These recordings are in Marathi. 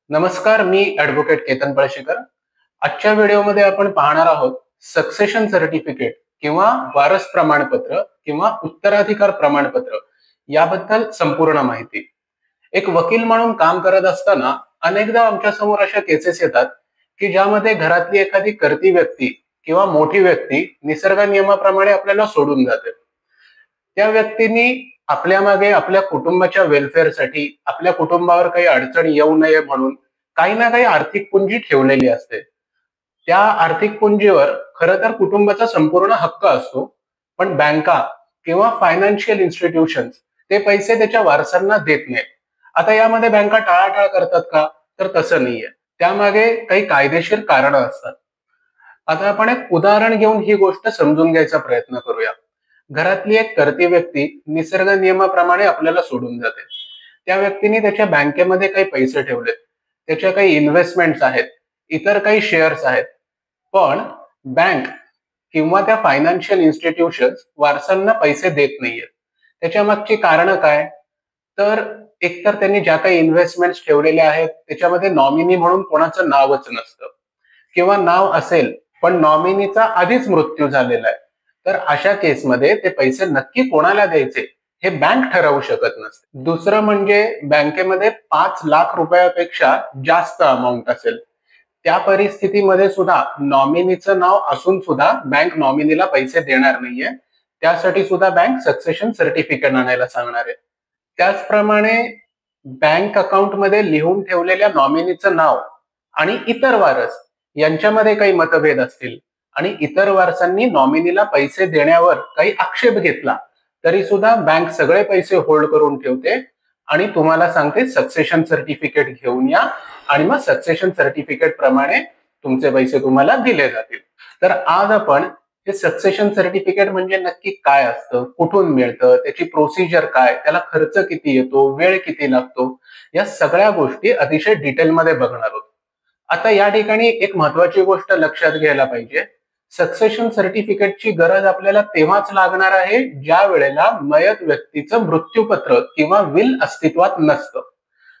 नमस्कार, मी ॲडव्होकेट केतन पळशीकर. आजच्या व्हिडिओमध्ये आपण पाहणार आहोत सक्सेशन सर्टिफिकेट किंवा वारस प्रमाणपत्र किंवा उत्तराधिकार प्रमाणपत्र याबद्दल संपूर्ण माहिती. एक वकील म्हणून काम करत असताना अनेकदा आमच्या समोर अशा केसेस येतात की ज्यामध्ये घरातली एखादी कर्ती व्यक्ती किंवा मोठी व्यक्ती निसर्ग नियमाप्रमाणे आपल्याला सोडून जाते. त्या व्यक्तींनी आपल्या मागे आपल्या कुटुंबाच्या वेलफेअरसाठी, आपल्या कुटुंबावर काही अडचण येऊ नये म्हणून काही ना काही आर्थिक पुंजी ठेवलेली असते. त्या आर्थिक पुंजीवर खरं तर कुटुंबाचा संपूर्ण हक्क असतो, पण बँका किंवा फायनान्शियल इन्स्टिट्यूशन्स ते पैसे त्याच्या वारसांना देत नाहीत. आता यामध्ये बँका टाळाटाळ करतात का? तर तसं नाहीये. त्यामागे काही कायदेशीर कारणं असतात. आता आपण एक उदाहरण घेऊन ही गोष्ट समजून घ्यायचा प्रयत्न करूया. घरातली एक कर्ती व्यक्ती निसर्ग नियमाप्रमाणे आपल्याला सोडून जाते. त्या व्यक्तीने त्याच्या बँकेमध्ये काही पैसे ठेवले, त्याच्या काही इन्व्हेस्टमेंट्स आहेत, इतर काही शेअर्स आहेत. पण बँक किंवा त्या फायनान्शियल इन्स्टिट्यूशन्स वारसांना पैसे देत नाहीयेत. त्याच्या मागची कारणं काय? तर एकतर त्यांनी ज्या काही इन्व्हेस्टमेंट्स ठेवलेल्या आहेत त्याच्यामध्ये नॉमिनी म्हणून कोणाचं नावच नसतं, किंवा नाव असेल पण नॉमिनीचा आधीच मृत्यू झालेला आहे. तर अशा केसमध्ये ते पैसे नक्की कोणाला द्यायचे हे बँक ठरवू शकत नसते. दुसरं म्हणजे बँकेमध्ये 5 लाख रुपयापेक्षा जास्त अमाऊंट असेल, त्या परिस्थितीमध्ये सुद्धा नॉमिनीचं नाव असून सुद्धा बँक नॉमिनीला पैसे देणार नाहीये. त्यासाठी सुद्धा बँक सक्सेशन सर्टिफिकेट आणायला सांगणार आहे. त्याचप्रमाणे बँक अकाउंटमध्ये लिहून ठेवलेल्या नॉमिनीचं नाव आणि इतर वारस यांच्यामध्ये काही मतभेद असतील आणि इतर वारसांनी नॉमिनीला पैसे देण्यावर काही आक्षेप घेतला, तरी सुद्धा बँक सगळे पैसे होल्ड करून ठेवते आणि तुम्हाला सांगते सक्सेशन सर्टिफिकेट घेऊन या, आणि मग सक्सेशन सर्टिफिकेट प्रमाणे तुमचे पैसे तुम्हाला दिले जातील. तर आज आपण हे सक्सेशन सर्टिफिकेट म्हणजे नक्की काय असतं, कुठून मिळतं, त्याची प्रोसिजर काय, त्याला खर्च किती येतो, वेळ किती लागतो, या सगळ्या गोष्टी अतिशय डिटेलमध्ये बघणार आहोत. आता या ठिकाणी एक महत्वाची गोष्ट लक्षात घ्यायला पाहिजे. सक्सेशन सर्टिफिकेटची गरज आपल्याला तेव्हाच लागणार आहे ज्या वेळेला मयत व्यक्तीचं मृत्यूपत्र किंवा विल अस्तित्वात नसतं.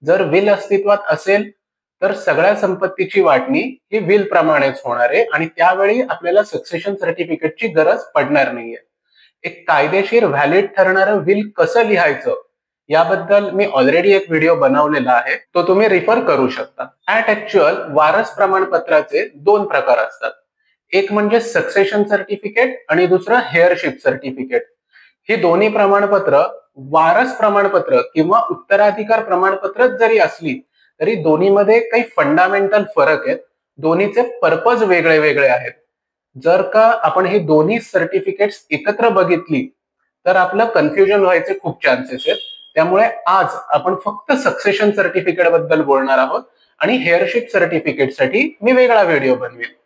जर विल अस्तित्वात असेल तर सगळ्या संपत्तीची वाटणी ही विल प्रमाणेच होणार आहे आणि त्यावेळी आपल्याला सक्सेशन सर्टिफिकेटची गरज पडणार नाहीये. एक कायदेशीर व्हॅलिड ठरणारं विल कसं लिहायचं याबद्दल मी ऑलरेडी एक व्हिडिओ बनवलेला आहे, तो तुम्ही रिफर करू शकता. ऍट ऍक्च्युअल वारस प्रमाणपत्राचे 2 प्रकार असतात. एक म्हणजे सक्सेशन सर्टिफिकेट आणि दुसरं हेअरशिप सर्टिफिकेट. ही दोन्ही प्रमाणपत्र वारस प्रमाणपत्र किंवा उत्तराधिकार प्रमाणपत्र जरी असली तरी दोन्हीमध्ये काही फंडामेंटल फरक आहेत. दोन्हीचे पर्पज वेगळे वेगळे आहेत. जर का आपण ही दोन्ही सर्टिफिकेट्स एकत्र बघितली तर आपलं कन्फ्युजन व्हायचे खूप चान्सेस आहेत. त्यामुळे आज आपण फक्त सक्सेशन सर्टिफिकेट बद्दल बोलणार आहोत आणि हेअरशिप सर्टिफिकेटसाठी मी वेगळा व्हिडिओ बनवेल.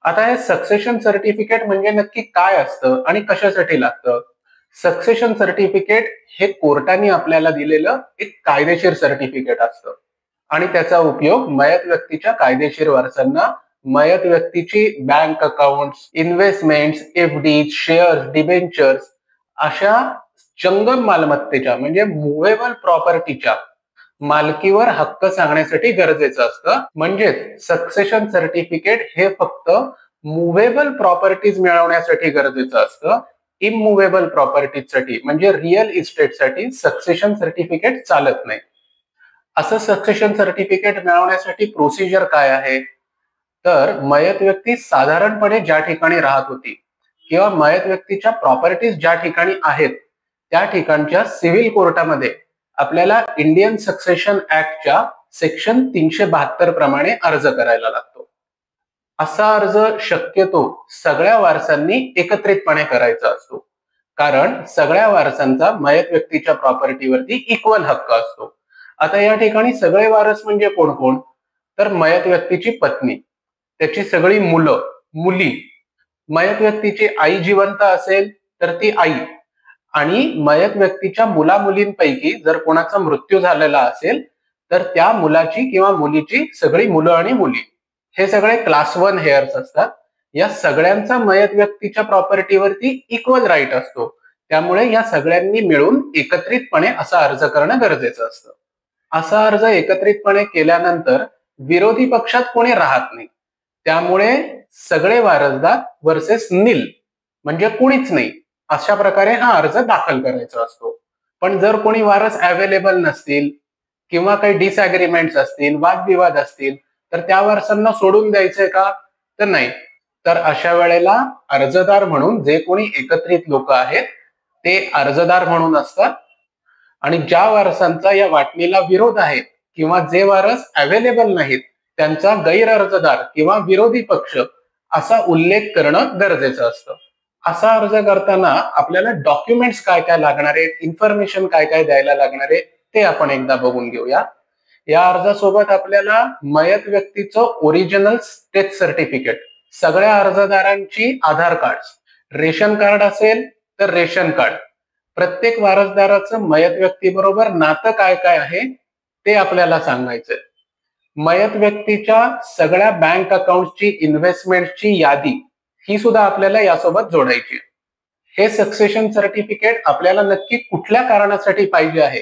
आता हे सक्सेशन सर्टिफिकेट म्हणजे नक्की काय असतं आणि कशासाठी लागतं? सक्सेशन सर्टिफिकेट हे कोर्टाने आपल्याला दिलेलं एक कायदेशीर सर्टिफिकेट असतं आणि त्याचा उपयोग मयत व्यक्तीच्या कायदेशीर वारसांना मयत व्यक्तीची bank accounts, investments, FD, shares, debentures अशा जंगम मालमत्तेच्या म्हणजे मुव्हेबल प्रॉपर्टीच्या मालकीवर हक्क सांगण्यासाठी गरजेचं असतं. म्हणजेच सक्सेशन सर्टिफिकेट हे फक्त मुव्हेबल प्रॉपर्टीज मिळवण्यासाठी गरजेचं असतं. इममुव्हेबल प्रॉपर्टीजसाठी म्हणजे रिअल इस्टेटसाठी सक्सेशन सर्टिफिकेट चालत नाही. असं सक्सेशन सर्टिफिकेट मिळवण्यासाठी प्रोसिजर काय आहे? तर मयत व्यक्ती साधारणपणे ज्या ठिकाणी राहत होती किंवा मयत व्यक्तीच्या प्रॉपर्टीज ज्या ठिकाणी आहेत त्या ठिकाणच्या सिव्हिल कोर्टामध्ये आपल्याला इंडियन सक्सेशन ऍक्टच्या सेक्शन 372 प्रमाणे अर्ज करायला लागतो. असा अर्ज शक्यतो सगळ्या वारसांनी एकत्रितपणे करायचा असतो, कारण सगळ्या वारसांचा मयत व्यक्तीच्या प्रॉपर्टीवरती इक्वल हक्क असतो. आता या ठिकाणी सगळे वारस म्हणजे कोण कोण? तर मयत व्यक्तीची पत्नी, त्याची सगळी मुलं, मुली, मयत व्यक्तीची आई जिवंत असेल तर ती आई, आणि मयत व्यक्तीच्या मुला मुलींपैकी जर कोणाचा मृत्यू झालेला असेल तर त्या मुलाची किंवा मुलीची सगळी मुलं आणि मुली. हे सगळे क्लास 1 हेअर्स असतात. या सगळ्यांचा मयत व्यक्तीच्या प्रॉपर्टीवरती इक्वल राईट असतो. त्यामुळे या सगळ्यांनी मिळून एकत्रितपणे असा अर्ज करणं गरजेचं असतं. असा अर्ज एकत्रितपणे केल्यानंतर विरोधी पक्षात कोणी राहत नाही, त्यामुळे सगळे वारसदार वर्सेस नील म्हणजे कुणीच नाही अशा प्रकारे हा अर्ज दाखल करायचा असतो. पण जर कोणी वारस अवेलेबल नसतील किंवा काही डिसएग्रीमेंट्स असतील, वादविवाद असतील, तर त्या वारसांना सोडून द्यायचंय का? तर नाही. तर अशा वेळेला अर्जदार म्हणून जे कोणी एकत्रित लोक आहेत ते अर्जदार म्हणून असतात आणि ज्या वारसांचा या वाटणीला विरोध आहे किंवा जे वारस अवेलेबल नाहीत त्यांचा गैर अर्जदार किंवा विरोधी पक्ष असा उल्लेख करणं गरजेचं असतं. असा अर्ज करताना आपल्याला डॉक्युमेंट्स काय काय लागणार आहे, इन्फॉर्मेशन काय काय द्यायला लागणार आहे ते आपण एकदा बघून घेऊया. या अर्जासोबत आपल्याला मयत व्यक्तीचं ओरिजिनल डेथ सर्टिफिकेट, सगळ्या अर्जदारांची आधार कार्ड, रेशन कार्ड असेल तर रेशन कार्ड, प्रत्येक वारसदाराचं मयत व्यक्तीबरोबर नातं काय काय आहे ते आपल्याला सांगायचंय. मयत व्यक्तीच्या सगळ्या बँक अकाउंटची, इन्व्हेस्टमेंटची यादी ही सुद्धा आपल्याला यासोबत जोडायची. हे सक्सेशन सर्टिफिकेट आपल्याला नक्की कुठल्या कारणासाठी पाहिजे आहे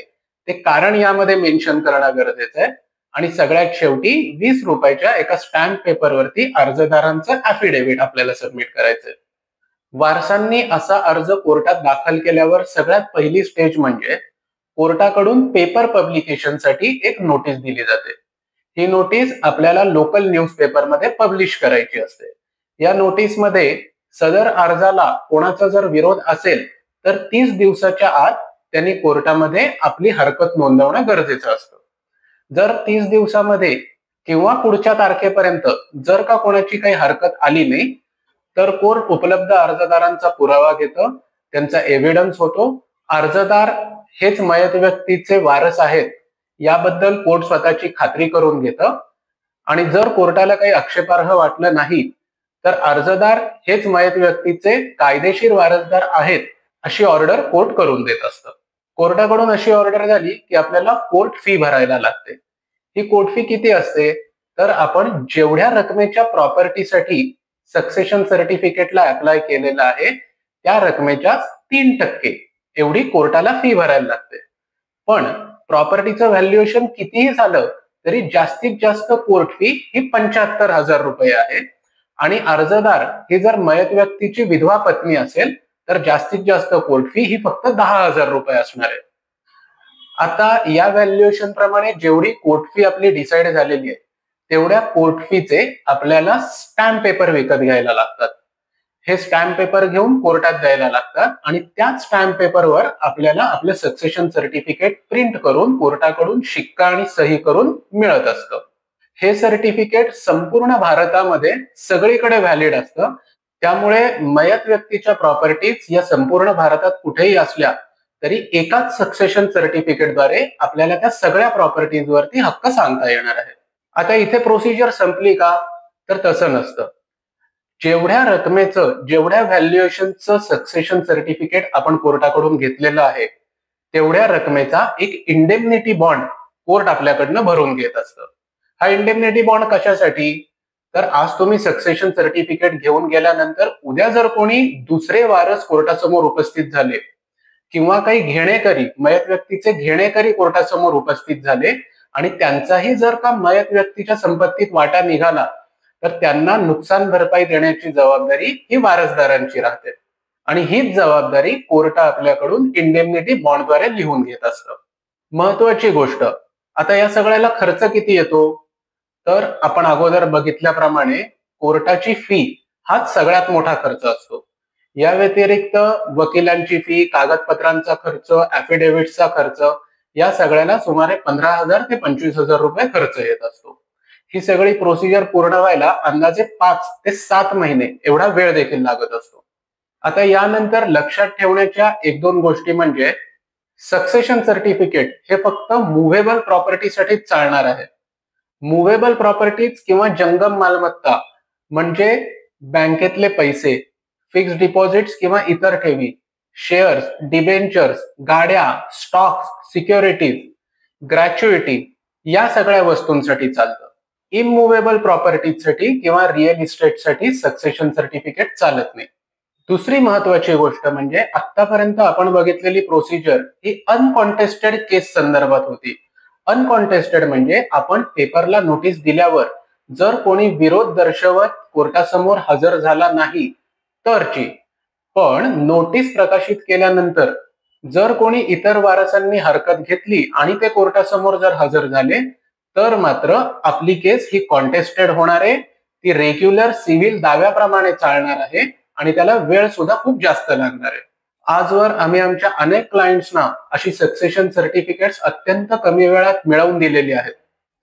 ते कारण यामध्ये मेन्शन करणं गरजेचं आहे. आणि सगळ्यात शेवटी 20 रुपयाच्या एका स्टॅम्प पेपरवरती अर्जदारांचं ॲफिडेव्हिट आपल्याला सबमिट करायचंय. वारसांनी असा अर्ज कोर्टात दाखल केल्यावर सगळ्यात पहिली स्टेज म्हणजे कोर्टाकडून पेपर पब्लिकेशनसाठी एक नोटीस दिली जाते. ही नोटीस आपल्याला लोकल न्यूजपेपरमध्ये पब्लिश करायची असते. या नोटीसमध्ये सदर अर्जाला कोणाचा जर विरोध असेल तर 30 दिवसाच्या आत त्यांनी कोर्टामध्ये आपली हरकत नोंदवणं गरजेचं असतं. जर 30 दिवसामध्ये किंवा पुढच्या तारखेपर्यंत जर का कोणाची काही हरकत आली नाही तर कोर्ट उपलब्ध अर्जदारांचा पुरावा घेतं, त्यांचा एव्हिडन्स होतो, अर्जदार हेच मयत व्यक्तीचे वारस आहेत याबद्दल कोर्ट स्वतःची खात्री करून घेतं आणि जर कोर्टाला काही आक्षेपार्ह वाटलं नाही तर अर्जदार हेच मयत व्यक्तीचे कायदेशीर वारसदार आहेत अशी ऑर्डर कोर्ट करून देत असतं. कोर्टाकडून अशी ऑर्डर झाली की आपल्याला कोर्ट फी भरायला लागते. ही कोर्ट फी किती असते? तर आपण जेवढ्या रकमेच्या प्रॉपर्टीसाठी सक्सेशन सर्टिफिकेटला अप्लाय केलेला आहे त्या रकमेच्या 3% एवढी कोर्टाला फी भरायला लागते. पण प्रॉपर्टीचं व्हॅल्युएशन कितीही झालं तरी जास्तीत जास्त कोर्ट फी ही 75,000 रुपये आहे आणि अर्जदार ही जर मयत व्यक्तीची विधवा पत्नी असेल तर जास्तीत जास्त कोर्ट फी ही फक्त 10,000 रुपये असणार आहे. आता या व्हॅल्युएशन प्रमाणे जेवढी कोर्ट फी आपली डिसाईड झालेली आहे तेवढ्या कोर्ट फीचे आपल्याला स्टॅम्प पेपर विकत घ्यायला लागतात. हे स्टॅम्प पेपर घेऊन कोर्टात द्यायला लागतात आणि त्याच स्टॅम्प पेपरवर आपल्याला आपलं सक्सेशन सर्टिफिकेट प्रिंट करून कोर्टाकडून शिक्का आणि सही करून मिळत असतं. हे सर्टिफिकेट संपूर्ण भारतामध्ये सगळीकडे व्हॅलिड असतं, त्यामुळे मयत व्यक्तीच्या प्रॉपर्टीज या संपूर्ण भारतात कुठेही असल्या तरी एकाच सक्सेशन सर्टिफिकेटद्वारे आपल्याला त्या सगळ्या प्रॉपर्टीजवरती हक्क सांगता येणार आहे. आता इथे प्रोसिजर संपली का? तर तसं नसतं. जेवढ्या रकमेचं, जेवढ्या व्हॅल्युएशनचं सक्सेशन सर्टिफिकेट आपण कोर्टाकडून घेतलेलं आहे तेवढ्या रकमेचा एक इंडेमनिटी बॉन्ड कोर्ट आपल्याकडनं भरून घेत असतं. हा इंडेमनिटी बॉन्ड कशासाठी? तर आज तुम्ही सक्सेशन सर्टिफिकेट घेऊन गेल्यानंतर उद्या जर कोणी दुसरे वारस कोर्टासमोर उपस्थित झाले किंवा काही घेणेकरी, मयत व्यक्तीचे घेणेकरी कोर्टासमोर उपस्थित झाले आणि त्यांचाही जर का मयत व्यक्तीच्या संपत्तीत वाटा निघाला तर त्यांना नुकसान भरपाई देण्याची जबाबदारी ही वारसदारांची राहते आणि हीच जबाबदारी कोर्ट आपल्याकडून इंडेमनिटी बॉन्डद्वारे लिहून घेत असतं. महत्वाची गोष्ट, आता या सगळ्याला खर्च किती येतो? तर आपण अगोदर बघितल्याप्रमाणे कोर्टाची फी हाच सगळ्यात मोठा खर्च असतो. या व्यतिरिक्त वकिलांची फी, कागदपत्रांचा खर्च, ॲफिडेव्हिटचा खर्च या सगळ्याला सुमारे 15,000 ते 25,000 रुपये खर्च येत असतो. ही सगळी प्रोसिजर पूर्ण व्हायला अंदाजे 5 ते 7 महिने एवढा वेळ देखील लागत असतो. आता यानंतर लक्षात ठेवण्याच्या 1-2 गोष्टी म्हणजे सक्सेशन सर्टिफिकेट हे फक्त मुव्हेबल प्रॉपर्टीसाठीच चालणार आहे. मुव्हेबल प्रॉपर्टीज किंवा जंगम मालमत्ता म्हणजे बँकेतले पैसे, फिक्स डिपॉझिट्स किंवा इतर ठेवी, शेअर्स, डिबेंचर्स, गाड्या, स्टॉक्स, सिक्युरिटीज, ग्रॅच्युइटी या सगळ्या वस्तूंसाठी चालतं. इममुव्हेबल प्रॉपर्टीजसाठी किंवा रिअल इस्टेटसाठी सक्सेशन सर्टिफिकेट चालत नाही. दुसरी महत्वाची गोष्ट म्हणजे आतापर्यंत आपण बघितलेली प्रोसिजर ही अनकॉन्टेस्टेड केस संदर्भात होती. अनकॉन्टेस्टेड म्हणजे आपण पेपरला नोटीस दिल्यावर जर कोणी विरोध दर्शवत कोर्टासमोर हजर झाला नाही तरची. पण नोटीस प्रकाशित केल्यानंतर जर कोणी इतर वारसांनी हरकत घेतली आणि ते कोर्टासमोर जर हजर झाले तर मात्र आपली केस ही कॉन्टेस्टेड होणार आहे. ती रेग्युलर सिव्हिल दाव्याप्रमाणे चालणार आहे आणि त्याला वेळ सुद्धा खूप जास्त लागणार आहे. आजवर आम्ही आमच्या अनेक क्लायंट्सना अशी सक्सेशन सर्टिफिकेट्स अत्यंत कमी वेळात मिळवून दिलेली आहेत.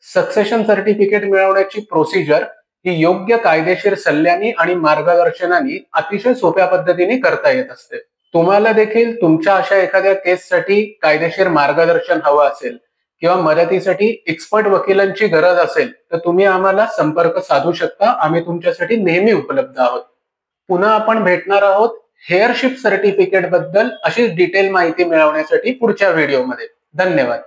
सक्सेशन सर्टिफिकेट मिळवण्याची प्रोसिजर ही योग्य कायदेशीर सल्ल्यानी आणि मार्गदर्शनाने अतिशय सोप्या पद्धतीने करता येत असते. तुम्हाला देखील तुमच्या अशा एखाद्या केससाठी कायदेशीर मार्गदर्शन हवं असेल किंवा मदतीसाठी एक्सपर्ट वकिलांची गरज असेल तर तुम्ही आम्हाला संपर्क साधू शकता. आम्ही तुमच्यासाठी नेहमी उपलब्ध आहोत. पुन्हा आपण भेटणार आहोत हेअरशिप सर्टिफिकेट बद्दल अशीच डिटेल माहिती मिळवण्यासाठी पुढच्या व्हिडिओमध्ये. धन्यवाद.